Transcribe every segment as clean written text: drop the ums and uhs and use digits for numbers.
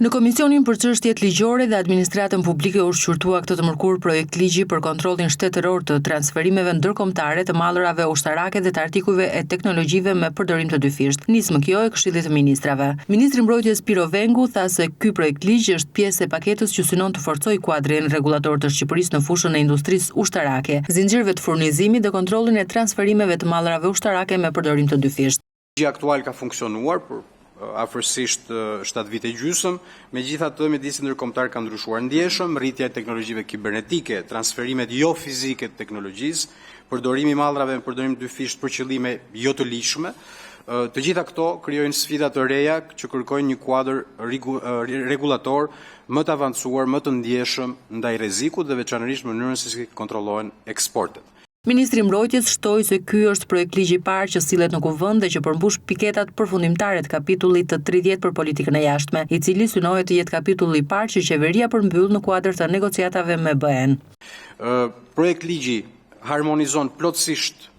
Në Komisionin për Çështjet Ligjore dhe Administratën Publike u shqyrtua këtë të mërkur projekt ligji për kontrollin shtetëror të transferimeve ndërkombëtare të mallrave ushtarake dhe të artikujve e teknologjive me përdorim të dyfisht. Nis më kjo e Këshillit të Ministrave. Ministri i Mbrojtjes Piro Vengu tha se ky projekt ligj është pjesë e paketës që synon të forcojë kuadrin rregullator të Shqipërisë në fushën e industrisë ushtarake, zinxhirëve të furnizimit dhe kontrollin e transferimeve të mallrave ushtarake me përdorim të dyfisht. Ligji aktual ka funksionuar për afërsisht 7 vite gjysmë, megjithatë mjedisi ndërkombëtar ka ndryshuar ndjeshëm, rritja e teknologjive kibernetike, transferimet jo fizike të teknologjisë, përdorimi i mallrave me përdorim dyfisht për qëllime jo të lishme. Të gjitha këto krijojnë sfida të reja që kërkojnë një kuadër rregullator më të avancuar, më të ndjeshëm ndaj rrezikut dhe veçanërisht mënyrën se si kontrollohen eksportet. Ministri i Mbrojtjes shtoi se ky është projekt ligji i parë që sillet në kuvend dhe që përmbush piketat përfundimtare të kapitullit të 30 për politikën e jashtme, i cili synohet të jetë kapitulli i parë që qeveria përmbyll në kuadër të negociatave me BE-n. Projekt ligji harmonizon plotësisht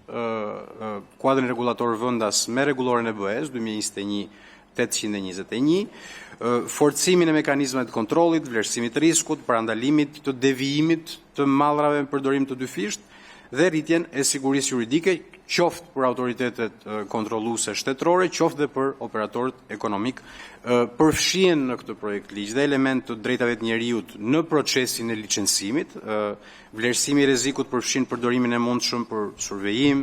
kuadrin rregullator vendas me rregulloren e BE-s 2021-821, forcimin e mekanizmave të kontrollit, vlerësimit të riskut, parandalimit të devijimit të mallrave me përdorim të dyfisht dhe rritjen e sigurisë juridike, qoftë për autoritetet kontrolluese shtetërore, qoftë dhe për operatorët ekonomik. Përfshihen në këtë projekt ligj dhe element të drejtave të njerëzit në procesin e licencimit, vlerësimi i rrezikut përfshin përdorimin e mundshëm për survejim,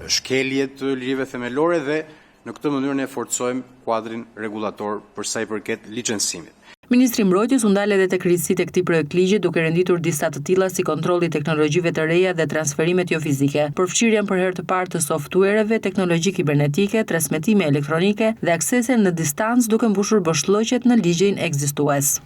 shkelje të lirive themelore dhe në këtë mënyrë ne forcojmë kuadrin rregullator për sa i përket licencimit. Ministri i Mbrojtjes u ndal edhe tek rritësitë e këtij projekt ligji duke renditur disa të tilla si kontrolli i teknologjive të reja dhe transferimet jo fizike, përfshirjen për herë të parë të softuereve, teknologji kibernetike, transmetime elektronike dhe aksese në distancë duke mbushur boshllëqet në ligjin ekzistues.